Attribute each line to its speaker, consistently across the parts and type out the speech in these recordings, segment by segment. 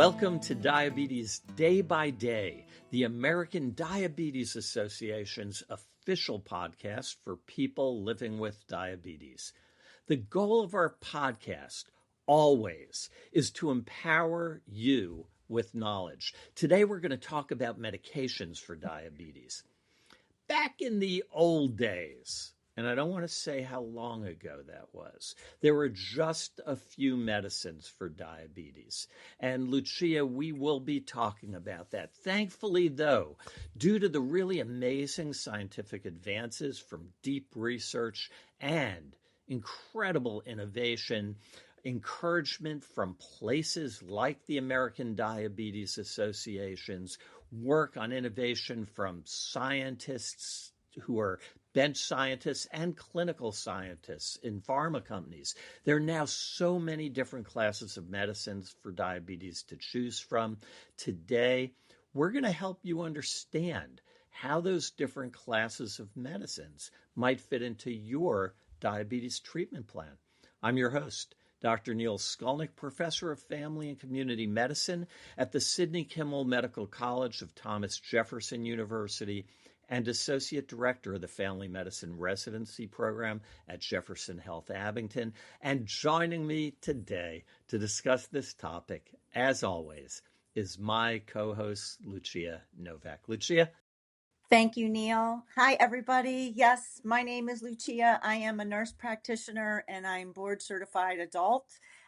Speaker 1: Welcome to Diabetes Day by Day, the American Diabetes Association's official podcast for people living with diabetes. The goal of our podcast always is to empower you with knowledge. Today we're going to talk about medications for diabetes. Back in the old days, and I don't want to say how long ago that was, there were just a few medicines for diabetes. And Lucia, we will be talking about that. Thankfully, though, due to the really amazing scientific advances from deep research and incredible innovation, encouragement from places like the American Diabetes Association's work on innovation from scientists who are bench scientists and clinical scientists in pharma companies. There are now so many different classes of medicines for diabetes to choose from. Today, we're going to help you understand how those different classes of medicines might fit into your diabetes treatment plan. I'm your host, Dr. Neil Skolnik, Professor of Family and Community Medicine at the Sidney Kimmel Medical College of Thomas Jefferson University and Associate Director of the Family Medicine Residency Program at Jefferson Health Abington. And joining me today to discuss this topic, as always, is my co-host, Lucia Novak. Lucia?
Speaker 2: Thank you, Neil. Hi, everybody. Yes, my name is Lucia. I am a nurse practitioner and I'm board certified adult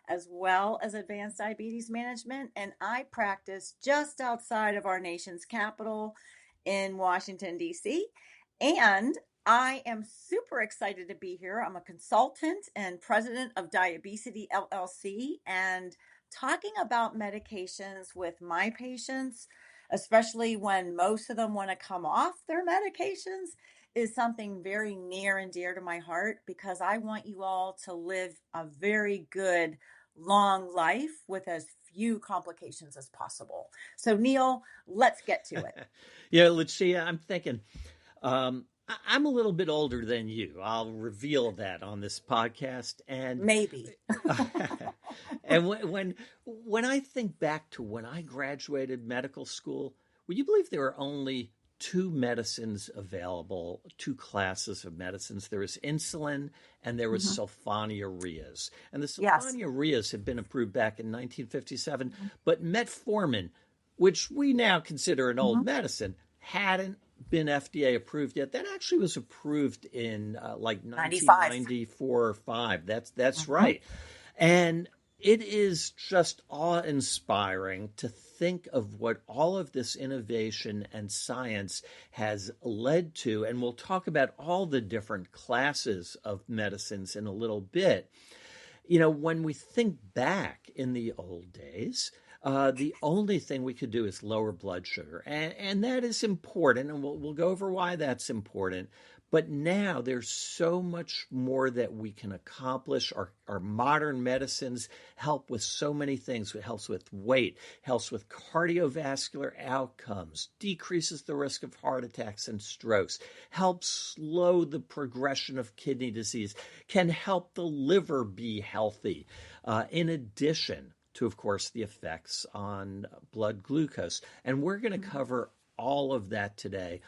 Speaker 2: as well as advanced diabetes management. And I practice just outside of our nation's capital in Washington, D.C. And I am super excited to be here. I'm a consultant and president of Diabesity, LLC, and talking about medications with my patients, especially when most of them want to come off their medications, is something very near and dear to my heart because I want you all to live a very good, long life with as few complications as possible. So, Neil, let's get to it.
Speaker 1: Yeah, Lucia, I'm thinking, I'm a little bit older than you. I'll reveal that on this podcast. And
Speaker 2: maybe.
Speaker 1: And when I think back to when I graduated medical school, would you believe there were only two medicines available, two classes of medicines? There was insulin and there was sulfonylureas. And the sulfonylureas had been approved back in 1957, but metformin, which we now consider an old medicine, hadn't been FDA approved yet. That actually was approved in like 1994 or 5. That's right. And it is just awe-inspiring to think of what all of this innovation and science has led to. And we'll talk about all the different classes of medicines in a little bit. You know, when we think back in the old days, the only thing we could do is lower blood sugar. And that is important, and we'll go over why that's important. But now there's so much more that we can accomplish. Our modern medicines help with so many things. It helps with weight, helps with cardiovascular outcomes, decreases the risk of heart attacks and strokes, helps slow the progression of kidney disease, can help the liver be healthy. In addition to, of course, the effects on blood glucose. And we're going to cover all of that today.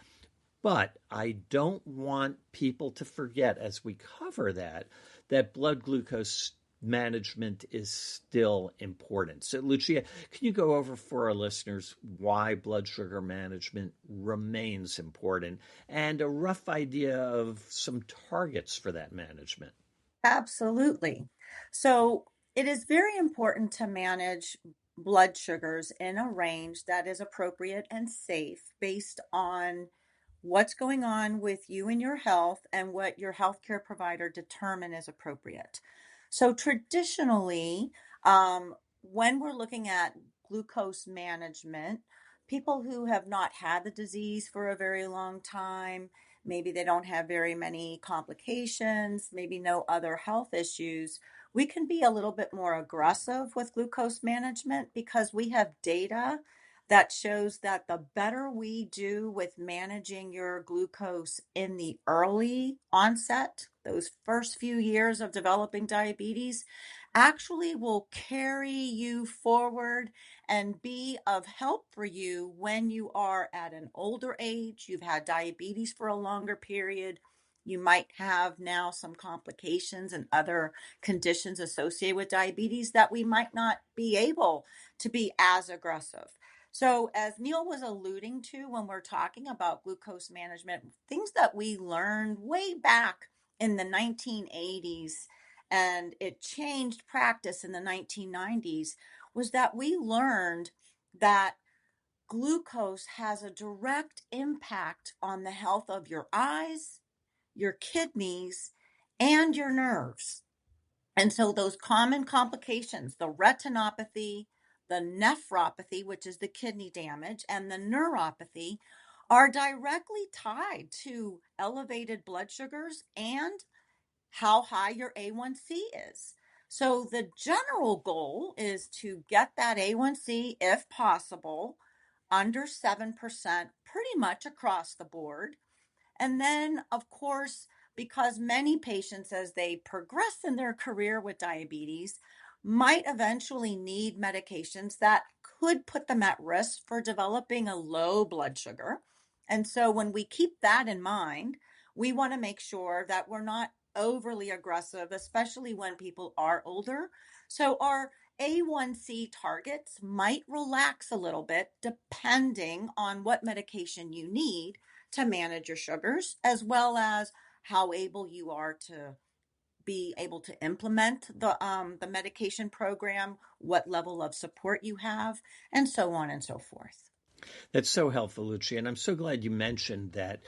Speaker 1: But I don't want people to forget as we cover that blood glucose management is still important. So, Lucia, can you go over for our listeners why blood sugar management remains important and a rough idea of some targets for that management?
Speaker 2: Absolutely. So it is very important to manage blood sugars in a range that is appropriate and safe based on what's going on with you and your health and what your healthcare provider determine is appropriate. So traditionally, when we're looking at glucose management, people who have not had the disease for a very long time, maybe they don't have very many complications, maybe no other health issues, we can be a little bit more aggressive with glucose management because we have data that shows that the better we do with managing your glucose in the early onset, those first few years of developing diabetes, actually will carry you forward and be of help for you when you are at an older age, you've had diabetes for a longer period. You might have now some complications and other conditions associated with diabetes that we might not be able to be as aggressive. So, as Neil was alluding to when we're talking about glucose management, things that we learned way back in the 1980s and it changed practice in the 1990s was that we learned that glucose has a direct impact on the health of your eyes, your kidneys, and your nerves. And so those common complications, the retinopathy, the nephropathy, which is the kidney damage, and the neuropathy are directly tied to elevated blood sugars and how high your A1C is. So the general goal is to get that A1C, if possible, under 7%, pretty much across the board. And then, of course, because many patients, as they progress in their career with diabetes, might eventually need medications that could put them at risk for developing a low blood sugar. And so, when we keep that in mind, we want to make sure that we're not overly aggressive, especially when people are older. So, our A1C targets might relax a little bit depending on what medication you need to manage your sugars, as well as how able you are to be able to implement the medication program, what level of support you have, and so on and so forth.
Speaker 1: That's so helpful, Lucia. And I'm so glad you mentioned that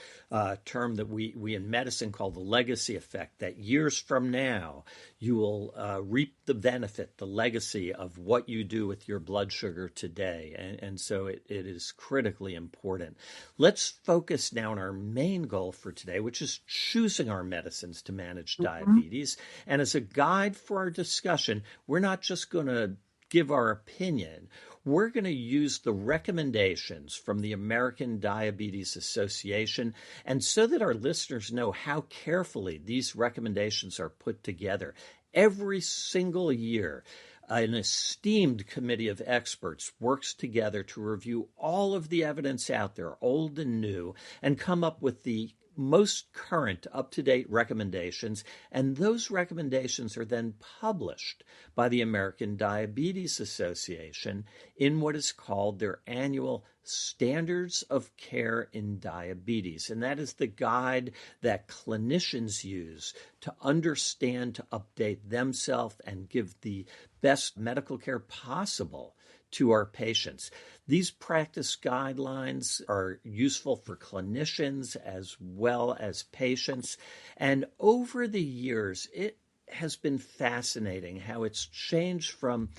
Speaker 1: term that we in medicine call the legacy effect, that years from now, you will reap the benefit, the legacy of what you do with your blood sugar today. And so it is critically important. Let's focus now on our main goal for today, which is choosing our medicines to manage diabetes. And as a guide for our discussion, we're not just going to give our opinion. We're going to use the recommendations from the American Diabetes Association, and so that our listeners know how carefully these recommendations are put together. Every single year, an esteemed committee of experts works together to review all of the evidence out there, old and new, and come up with the most current, up-to-date recommendations, and those recommendations are then published by the American Diabetes Association in what is called their annual Standards of Care in Diabetes. And that is the guide that clinicians use to understand, to update themselves, and give the best medical care possible to our patients. These practice guidelines are useful for clinicians as well as patients. And over the years, it has been fascinating how it's changed from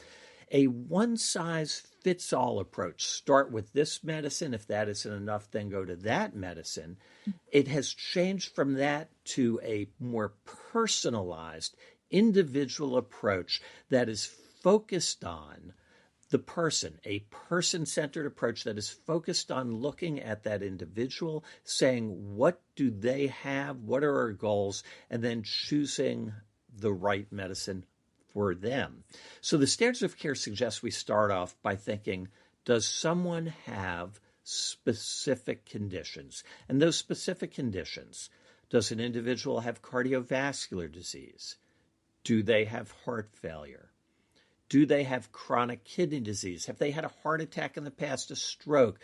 Speaker 1: a one-size-fits-all approach. Start with this medicine. If that isn't enough, then go to that medicine. It has changed from that to a more personalized, individual approach that is focused on the person, a person-centered approach that is focused on looking at that individual, saying, what do they have? What are our goals? And then choosing the right medicine for them. So the standards of care suggests we start off by thinking, does someone have specific conditions? And those specific conditions, does an individual have cardiovascular disease? Do they have heart failure? Do they have chronic kidney disease? Have they had a heart attack in the past, a stroke,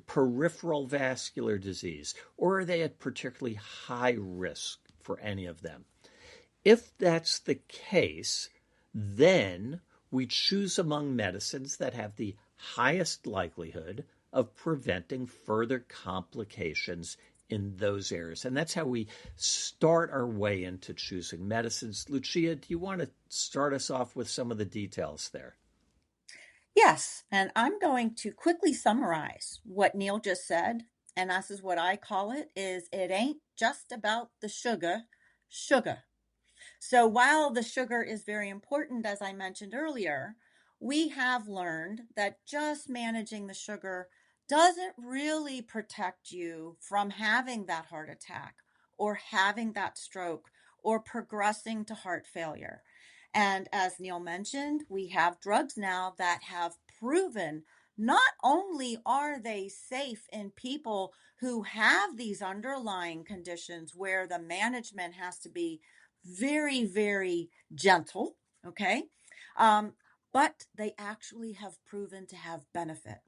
Speaker 1: peripheral vascular disease? Or are they at particularly high risk for any of them? If that's the case, then we choose among medicines that have the highest likelihood of preventing further complications in those areas. And that's how we start our way into choosing medicines. Lucia, do you want to start us off with some of the details there?
Speaker 2: Yes, and I'm going to quickly summarize what Neil just said, and this is what I call it ain't just about the sugar. So while the sugar is very important, as I mentioned earlier, we have learned that just managing the sugar doesn't really protect you from having that heart attack or having that stroke or progressing to heart failure. And as Neil mentioned, we have drugs now that have proven not only are they safe in people who have these underlying conditions where the management has to be very, very gentle, okay? Um, but they actually have proven to have benefit.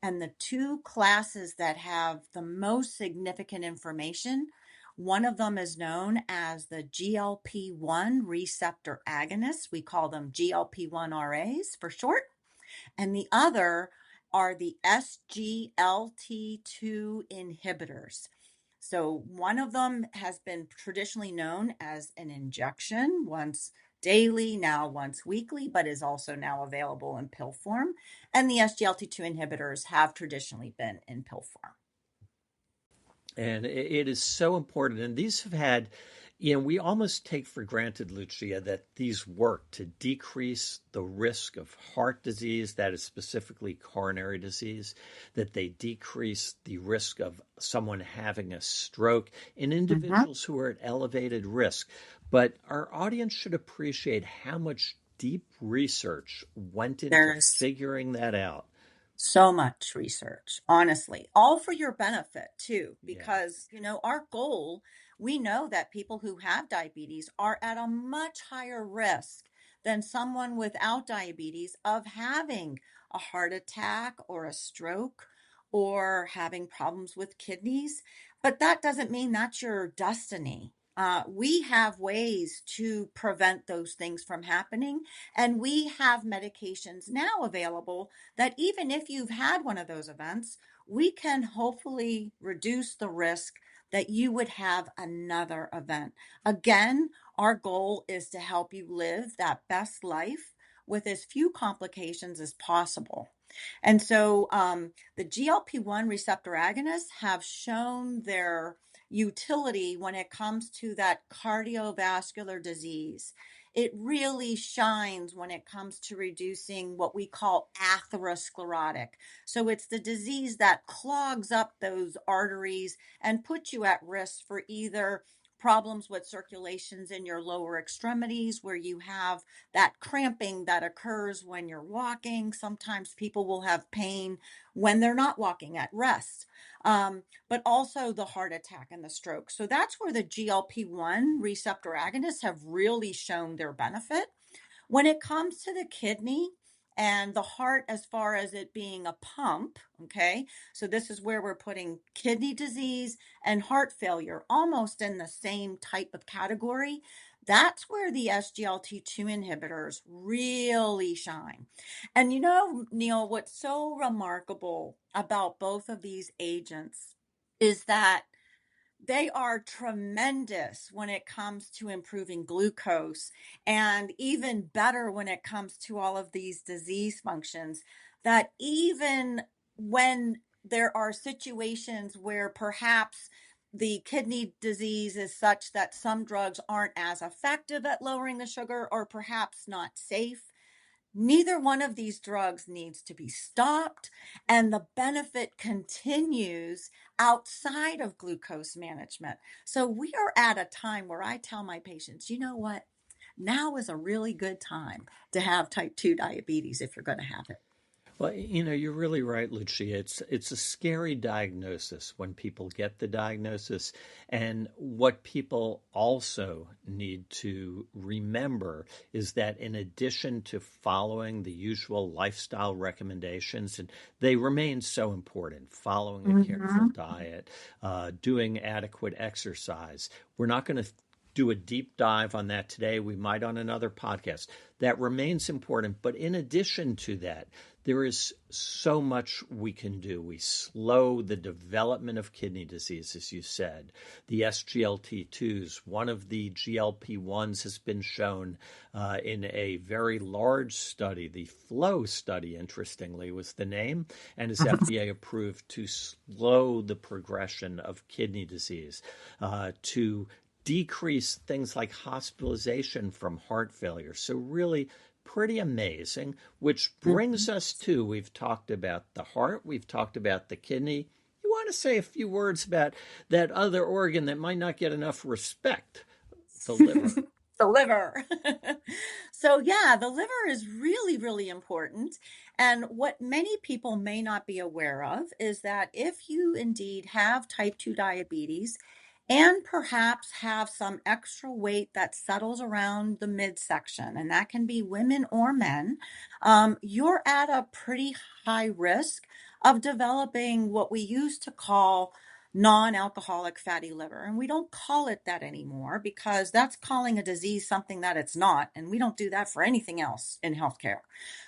Speaker 2: And the two classes that have the most significant information, one of them is known as the GLP-1 receptor agonists. We call them GLP-1 RAs for short. And the other are the SGLT2 inhibitors. So one of them has been traditionally known as an injection once daily, now once weekly, but is also now available in pill form. And the SGLT2 inhibitors have traditionally been in pill form.
Speaker 1: And it is so important. And these have had, we almost take for granted, Lucia, that these work to decrease the risk of heart disease, that is specifically coronary disease, that they decrease the risk of someone having a stroke in individuals who are at elevated risk. But our audience should appreciate how much deep research went into figuring that out.
Speaker 2: So much research, honestly, all for your benefit too, because, our goal, we know that people who have diabetes are at a much higher risk than someone without diabetes of having a heart attack or a stroke or having problems with kidneys. But that doesn't mean that's your destiny. We have ways to prevent those things from happening. And we have medications now available that even if you've had one of those events, we can hopefully reduce the risk that you would have another event. Again, our goal is to help you live that best life with as few complications as possible. And so the GLP-1 receptor agonists have shown their utility when it comes to that cardiovascular disease. It really shines when it comes to reducing what we call atherosclerotic. So it's the disease that clogs up those arteries and puts you at risk for either problems with circulations in your lower extremities where you have that cramping that occurs when you're walking. Sometimes people will have pain when they're not walking at rest, but also the heart attack and the stroke. So that's where the GLP-1 receptor agonists have really shown their benefit. When it comes to the kidney and the heart, as far as it being a pump, okay, so this is where we're putting kidney disease and heart failure almost in the same type of category. That's where the SGLT2 inhibitors really shine. And Neil, what's so remarkable about both of these agents is that they are tremendous when it comes to improving glucose and even better when it comes to all of these disease functions, that even when there are situations where perhaps the kidney disease is such that some drugs aren't as effective at lowering the sugar or perhaps not safe, neither one of these drugs needs to be stopped, and the benefit continues outside of glucose management. So we are at a time where I tell my patients, you know what? Now is a really good time to have type 2 diabetes if you're going to have it.
Speaker 1: Well, you're really right, Lucia. It's a scary diagnosis when people get the diagnosis. And what people also need to remember is that in addition to following the usual lifestyle recommendations, and they remain so important, following a careful diet, doing adequate exercise, we're not going to do a deep dive on that today. We might on another podcast. That remains important. But in addition to that, there is so much we can do. We slow the development of kidney disease, as you said. The SGLT2s, one of the GLP-1s has been shown in a very large study. The FLOW study, interestingly, was the name, and is FDA approved to slow the progression of kidney disease, to decrease things like hospitalization from heart failure. So really pretty amazing, which brings us to, we've talked about the heart, we've talked about the kidney. You want to say a few words about that other organ that might not get enough respect, the liver.
Speaker 2: The liver. So, yeah, the liver is really, really important. And what many people may not be aware of is that if you indeed have type 2 diabetes and perhaps have some extra weight that settles around the midsection, and that can be women or men, you're at a pretty high risk of developing what we used to call non-alcoholic fatty liver. And we don't call it that anymore because that's calling a disease something that it's not. And we don't do that for anything else in healthcare.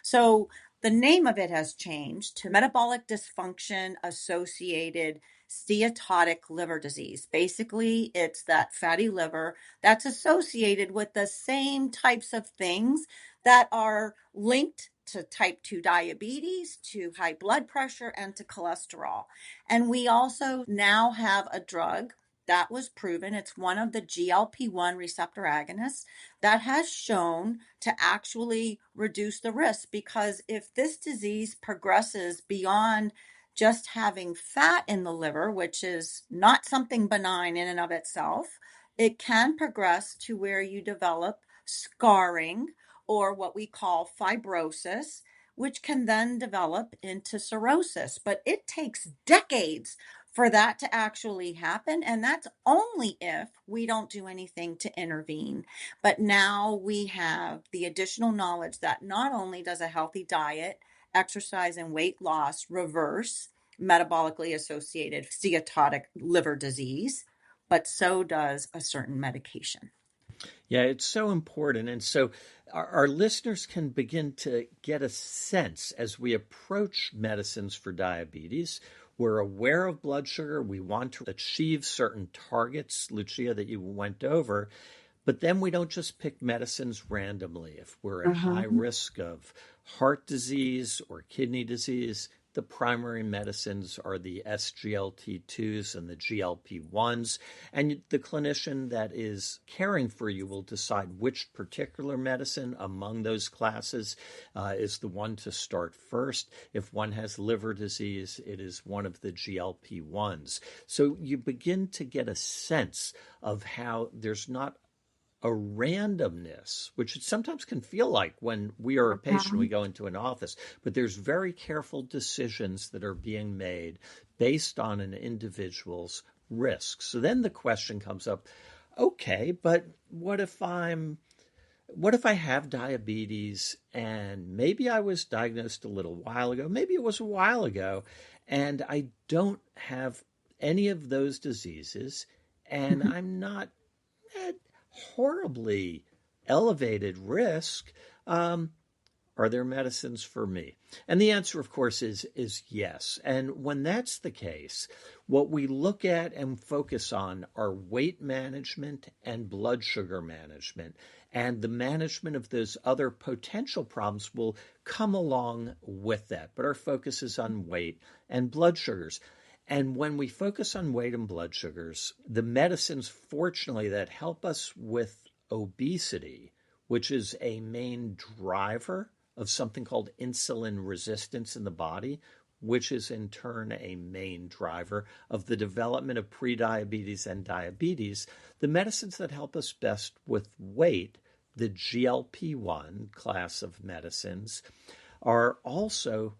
Speaker 2: So the name of it has changed to metabolic dysfunction associated steatotic liver disease. Basically, it's that fatty liver that's associated with the same types of things that are linked to type 2 diabetes, to high blood pressure, and to cholesterol. And we also now have a drug that was proven. It's one of the GLP-1 receptor agonists that has shown to actually reduce the risk, because if this disease progresses beyond just having fat in the liver, which is not something benign in and of itself, it can progress to where you develop scarring or what we call fibrosis, which can then develop into cirrhosis. But it takes decades for that to actually happen. And that's only if we don't do anything to intervene. But now we have the additional knowledge that not only does a healthy diet, exercise, and weight loss reverse metabolically associated steatotic liver disease, but so does a certain medication.
Speaker 1: Yeah, it's so important. And so our listeners can begin to get a sense as we approach medicines for diabetes. We're aware of blood sugar. We want to achieve certain targets, Lucia, that you went over. But then we don't just pick medicines randomly. If we're at high risk of heart disease or kidney disease, the primary medicines are the SGLT2s and the GLP-1s. And the clinician that is caring for you will decide which particular medicine among those classes is the one to start first. If one has liver disease, it is one of the GLP-1s. So you begin to get a sense of how there's not a randomness, which it sometimes can feel like when we are a patient, we go into an office, but there's very careful decisions that are being made based on an individual's risk. So then the question comes up, okay, but what if I have diabetes and maybe I was diagnosed a little while ago, maybe it was a while ago, and I don't have any of those diseases and I'm not at horribly elevated risk. Are there medicines for me? And the answer, of course, is yes. And when that's the case, what we look at and focus on are weight management and blood sugar management. And the management of those other potential problems will come along with that. But our focus is on weight and blood sugars. And when we focus on weight and blood sugars, the medicines, fortunately, that help us with obesity, which is a main driver of something called insulin resistance in the body, which is in turn a main driver of the development of prediabetes and diabetes, the medicines that help us best with weight, the GLP-1 class of medicines, are also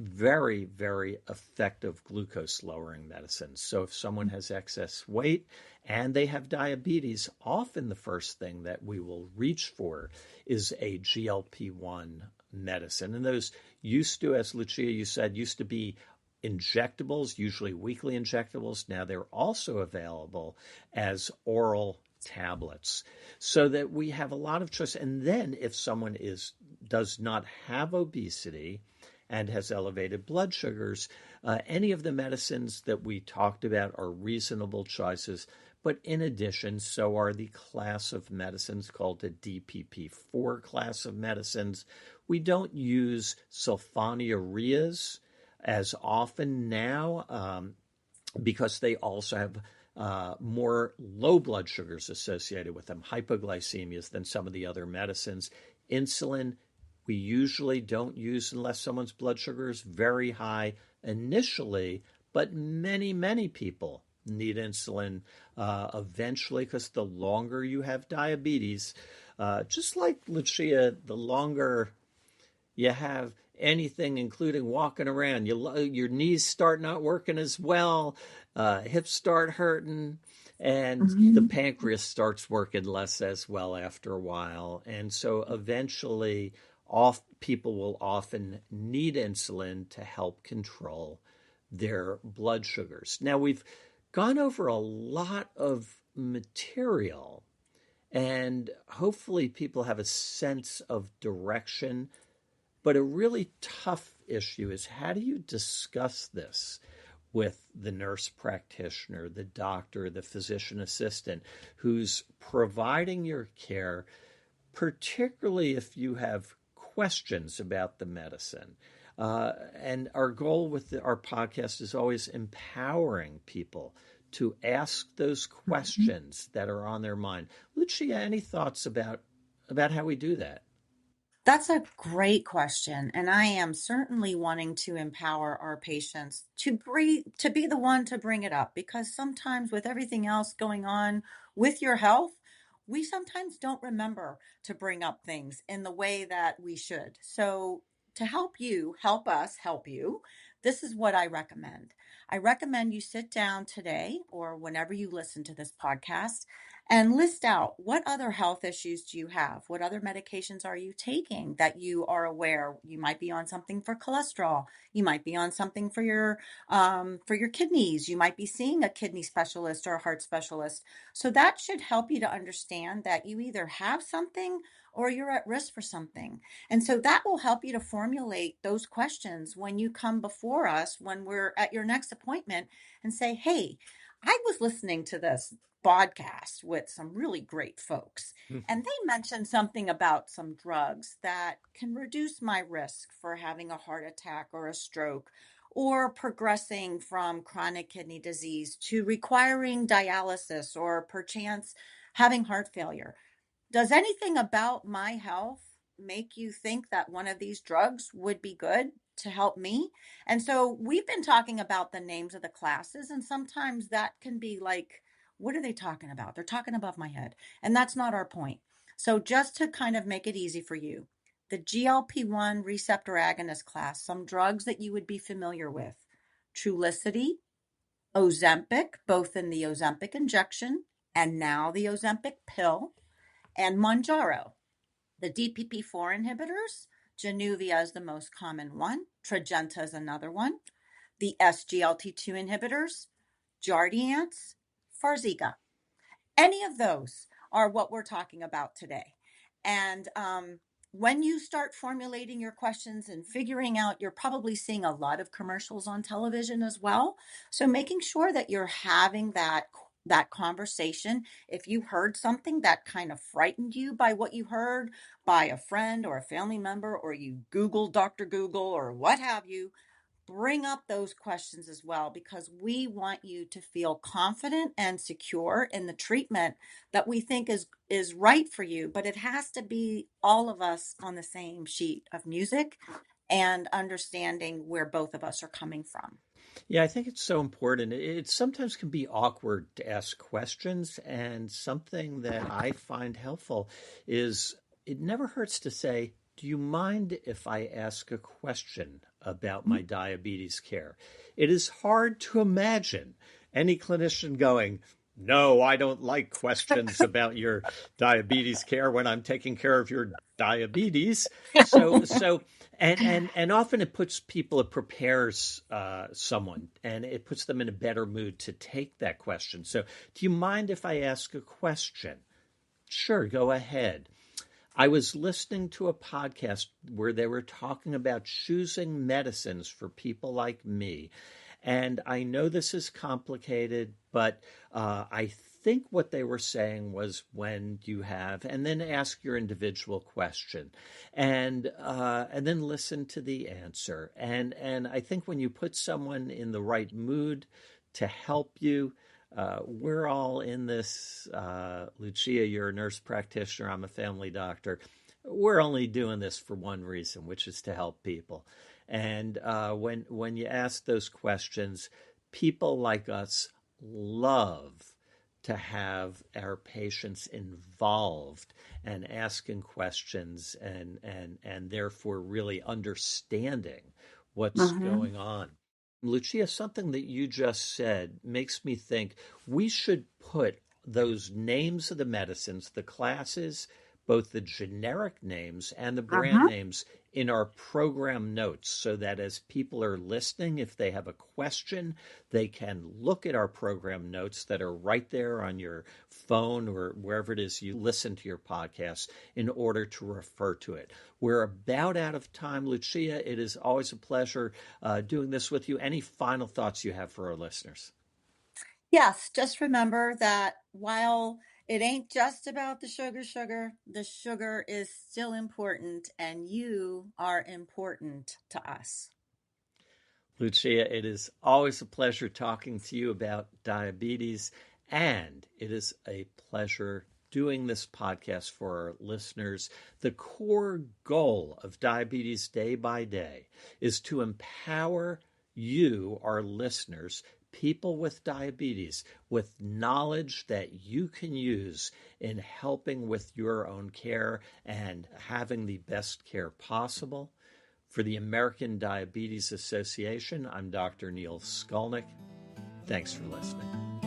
Speaker 1: very, very effective glucose lowering medicines. So if someone has excess weight and they have diabetes, often the first thing that we will reach for is a GLP-1 medicine. And those used to, as Lucia, you said, used to be injectables, usually weekly injectables. Now they're also available as oral tablets, so that we have a lot of choice. And then if someone does not have obesity and has elevated blood sugars, any of the medicines that we talked about are reasonable choices. But in addition, so are the class of medicines called the DPP-4 class of medicines. We don't use sulfonylureas as often now because they also have more low blood sugars associated with them, hypoglycemias, than some of the other medicines. Insulin, we usually don't use unless someone's blood sugar is very high initially, but many, many people need insulin eventually, because the longer you have diabetes, Just like Lucia, the longer you have anything, including walking around, your knees start not working as well, hips start hurting, and the pancreas starts working less as well after a while. And so eventually, people will often need insulin to help control their blood sugars. Now, we've gone over a lot of material, and hopefully people have a sense of direction. But a really tough issue is, how do you discuss this with the nurse practitioner, the doctor, the physician assistant who's providing your care, particularly if you have questions about the medicine? And our goal with our podcast is always empowering people to ask those questions that are on their mind. Lucia, any thoughts about how we do that?
Speaker 2: That's a great question. And I am certainly wanting to empower our patients to be the one to bring it up, because sometimes with everything else going on with your health, we sometimes don't remember to bring up things in the way that we should. So to help us help you, this is what I recommend. I recommend you sit down today or whenever you listen to this podcast and list out, what other health issues do you have? What other medications are you taking that you are aware? You might be on something for cholesterol. You might be on something for your kidneys. You might be seeing a kidney specialist or a heart specialist. So that should help you to understand that you either have something or you're at risk for something. And so that will help you to formulate those questions when you come before us, when we're at your next appointment, and say, hey, I was listening to this podcast with some really great folks, and they mentioned something about some drugs that can reduce my risk for having a heart attack or a stroke, or progressing from chronic kidney disease to requiring dialysis, or perchance having heart failure. Does anything about my health make you think that one of these drugs would be good to help me? And so we've been talking about the names of the classes, and sometimes that can be like, what are they talking about? They're talking above my head. And that's not our point. So just to kind of make it easy for you, the GLP-1 receptor agonist class, some drugs that you would be familiar with: Trulicity, Ozempic, both in the Ozempic injection and now the Ozempic pill, and Mounjaro. The DPP-4 inhibitors, Januvia is the most common one. Tradjenta is another one. The SGLT2 inhibitors, Jardiance, Farxiga. Any of those are what we're talking about today. And when you start formulating your questions and figuring out, you're probably seeing a lot of commercials on television as well. So making sure that you're having that conversation. If you heard something that kind of frightened you by what you heard by a friend or a family member, or you Googled Dr. Google or what have you, bring up those questions as well, because we want you to feel confident and secure in the treatment that we think is right for you. But it has to be all of us on the same sheet of music and understanding where both of us are coming from.
Speaker 1: Yeah, I think it's so important. It sometimes can be awkward to ask questions, and something that I find helpful is, it never hurts to say, do you mind if I ask a question about my diabetes care? It is hard to imagine any clinician going, no, I don't like questions about your diabetes care when I'm taking care of your diabetes. And often it prepares someone, and it puts them in a better mood to take that question. So, do you mind if I ask a question? Sure, go ahead. I was listening to a podcast where they were talking about choosing medicines for people like me. And I know this is complicated, but I think what they were saying was, when you have, and then ask your individual question, and then listen to the answer. And I think when you put someone in the right mood to help you, we're all in this. Lucia, you're a nurse practitioner. I'm a family doctor. We're only doing this for one reason, which is to help people. And when you ask those questions, people like us love to have our patients involved and asking questions and therefore really understanding what's going on. Lucia, something that you just said makes me think we should put those names of the medicines, the classes, both the generic names and the brand names in our program notes so that as people are listening, if they have a question, they can look at our program notes that are right there on your phone or wherever it is you listen to your podcast in order to refer to it. We're about out of time. Lucia, it is always a pleasure doing this with you. Any final thoughts you have for our listeners?
Speaker 2: Yes, just remember that while it ain't just about the sugar is still important, and you are important to us.
Speaker 1: Lucia, it is always a pleasure talking to you about diabetes, and it is a pleasure doing this podcast for our listeners. The core goal of Diabetes Day by Day is to empower you, our listeners, people with diabetes, with knowledge that you can use in helping with your own care and having the best care possible. For the American Diabetes Association, I'm Dr. Neil Skolnik. Thanks for listening.